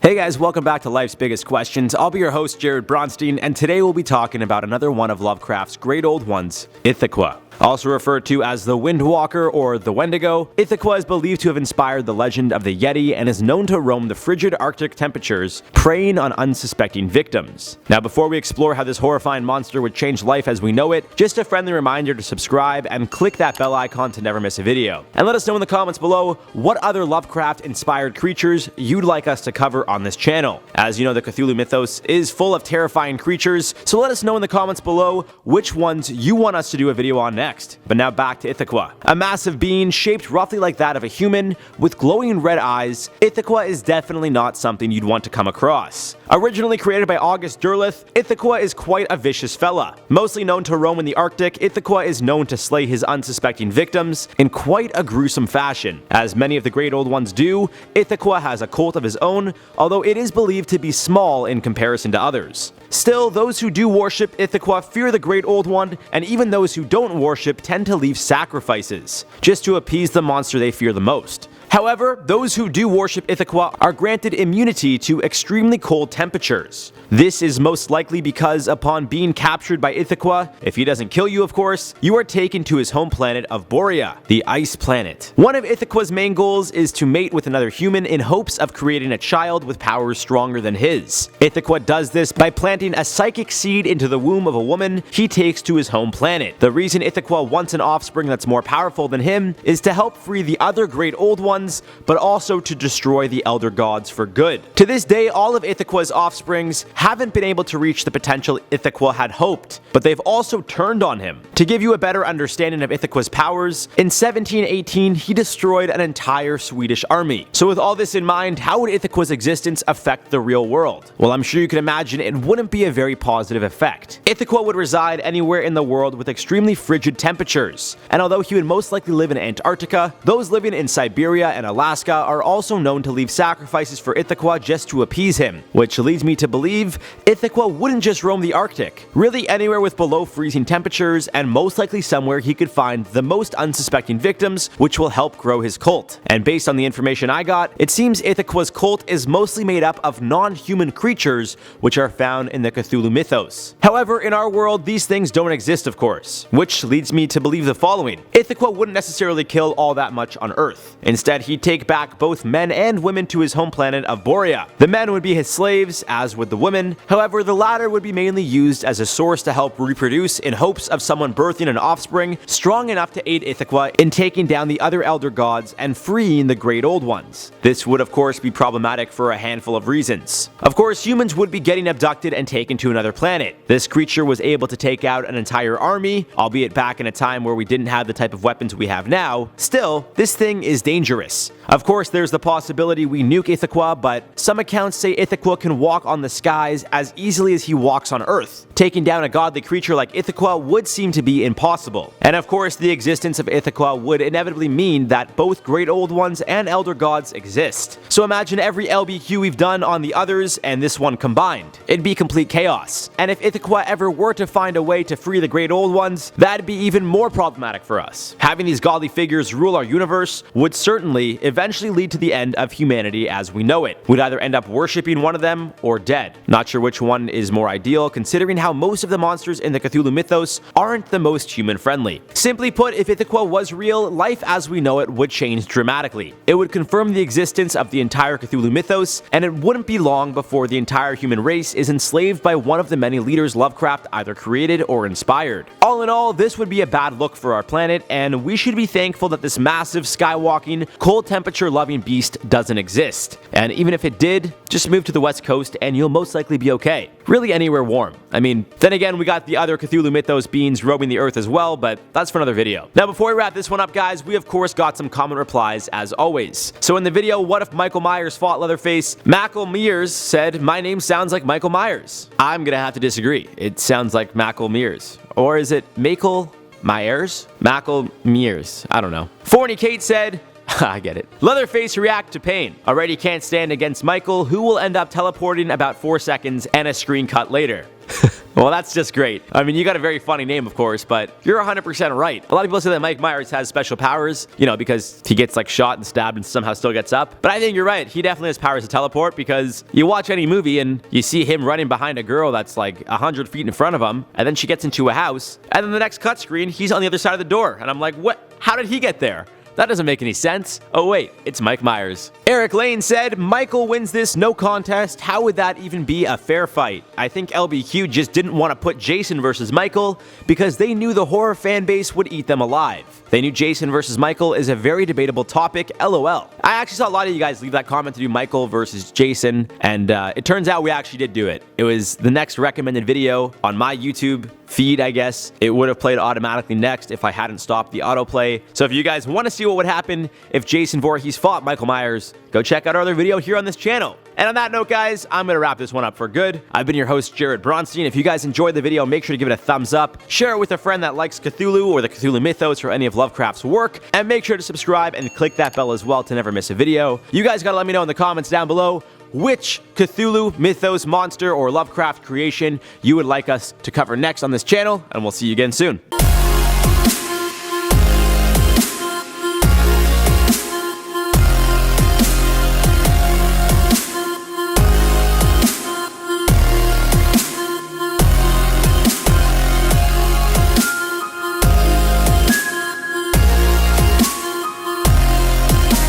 Hey guys, welcome back to Life's Biggest Questions. I'll be your host, Jared Bronstein, and today we'll be talking about another one of Lovecraft's great old ones, Ithaqua. Also referred to as the Windwalker or the Wendigo, Ithaqua is believed to have inspired the legend of the Yeti and is known to roam the frigid Arctic temperatures, preying on unsuspecting victims. Now before we explore how this horrifying monster would change life as we know it, just a friendly reminder to subscribe and click that bell icon to never miss a video. And let us know in the comments below what other Lovecraft-inspired creatures you'd like us to cover on this channel. As you know, the Cthulhu mythos is full of terrifying creatures, so let us know in the comments below which ones you want us to do a video on next. But now back to Ithaqua. A massive being shaped roughly like that of a human, with glowing red eyes, Ithaqua is definitely not something you'd want to come across. Originally created by August Derleth, Ithaqua is quite a vicious fella. Mostly known to roam in the Arctic, Ithaqua is known to slay his unsuspecting victims in quite a gruesome fashion. As many of the great old ones do, Ithaqua has a cult of his own, although it is believed to be small in comparison to others. Still, those who do worship Ithaqua fear the great old one, and even those who don't worship tend to leave sacrifices, just to appease the monster they fear the most. However, those who do worship Ithaqua are granted immunity to extremely cold temperatures. This is most likely because upon being captured by Ithaqua, if he doesn't kill you of course, you are taken to his home planet of Borea, the ice planet. One of Ithaqua's main goals is to mate with another human in hopes of creating a child with powers stronger than his. Ithaqua does this by planting a psychic seed into the womb of a woman he takes to his home planet. The reason Ithaqua wants an offspring that's more powerful than him is to help free the other great old ones, but also to destroy the elder gods for good. To this day, all of Ithaqua's offsprings haven't been able to reach the potential Ithaqua had hoped, but they've also turned on him. To give you a better understanding of Ithaqua's powers, in 1718 he destroyed an entire Swedish army. So with all this in mind, how would Ithaqua's existence affect the real world? Well, I'm sure you can imagine it wouldn't be a very positive effect. Ithaqua would reside anywhere in the world with extremely frigid temperatures, and although he would most likely live in Antarctica, those living in Siberia and Alaska are also known to leave sacrifices for Ithaqua just to appease him, which leads me to believe Ithaqua wouldn't just roam the Arctic, really anywhere with below freezing temperatures, and most likely somewhere he could find the most unsuspecting victims, which will help grow his cult. And based on the information I got, it seems Ithaqua's cult is mostly made up of non-human creatures, which are found in the Cthulhu mythos. However, in our world, these things don't exist of course, which leads me to believe the following. Ithaqua wouldn't necessarily kill all that much on Earth. Instead, he'd take back both men and women to his home planet of Borea. The men would be his slaves, as would the women. However, the latter would be mainly used as a source to help reproduce in hopes of someone birthing an offspring strong enough to aid Ithaqua in taking down the other elder gods and freeing the great old ones. This would of course be problematic for a handful of reasons. Of course, humans would be getting abducted and taken to another planet. This creature was able to take out an entire army, albeit back in a time where we didn't have the type of weapons we have now. Still, this thing is dangerous. Of course, there's the possibility we nuke Ithaqua, but some accounts say Ithaqua can walk on the skies as easily as he walks on Earth. Taking down a godly creature like Ithaqua would seem to be impossible. And of course, the existence of Ithaqua would inevitably mean that both great old ones and elder gods exist. So imagine every LBQ we've done on the others and this one combined. It'd be complete chaos. And if Ithaqua ever were to find a way to free the great old ones, that'd be even more problematic for us. Having these godly figures rule our universe would certainly eventually lead to the end of humanity as we know it. We'd either end up worshipping one of them or dead. Not sure which one is more ideal, considering how most of the monsters in the Cthulhu mythos aren't the most human-friendly. Simply put, if Ithaqua was real, life as we know it would change dramatically. It would confirm the existence of the entire Cthulhu mythos, and it wouldn't be long before the entire human race is enslaved by one of the many leaders Lovecraft either created or inspired. All in all, this would be a bad look for our planet, and we should be thankful that this massive, skywalking, cold temperature-loving beast doesn't exist. And even if it did, just move to the west coast and you'll most likely be okay. Really anywhere warm. I mean, then again, we got the other Cthulhu mythos beings roaming the earth as well, but that's for another video. Now before we wrap this one up guys, we of course got some comment replies as always. So in the video, what if Michael Myers fought Leatherface? Mackle Mears said, my name sounds like Michael Myers. I'm gonna have to disagree. It sounds like Mackle Mears. Or is it Mackle Myers? Mackle Mears. I don't know. Forney Kate said, I get it. Leatherface react to pain. Already can't stand against Michael, who will end up teleporting about 4 seconds and a screen cut later. Well, that's just great. I mean, you got a very funny name, of course, but you're 100% right. A lot of people say that Mike Myers has special powers, you know, because he gets like shot and stabbed and somehow still gets up. But I think you're right. He definitely has powers to teleport, because you watch any movie and you see him running behind a girl that's like 100 feet in front of him, and then she gets into a house, and then the next cut screen, he's on the other side of the door. And I'm like, what? How did he get there? That doesn't make any sense. Oh wait, it's Mike Myers. Eric Lane said, Michael wins this, no contest. How would that even be a fair fight? I think LBQ just didn't want to put Jason versus Michael because they knew the horror fan base would eat them alive. They knew Jason versus Michael is a very debatable topic, LOL. I actually saw a lot of you guys leave that comment to do Michael versus Jason, and it turns out we actually did do it. It was the next recommended video on my YouTube feed, I guess. It would have played automatically next if I hadn't stopped the autoplay. So if you guys want to see what would happen if Jason Voorhees fought Michael Myers, go check out our other video here on this channel. And on that note, guys, I'm going to wrap this one up for good. I've been your host, Jared Bronstein. If you guys enjoyed the video, make sure to give it a thumbs up, share it with a friend that likes Cthulhu or the Cthulhu mythos or any of Lovecraft's work, and make sure to subscribe and click that bell as well to never miss a video. You guys got to let me know in the comments down below which Cthulhu, mythos, monster, or Lovecraft creation you would like us to cover next on this channel, and we'll see you again soon.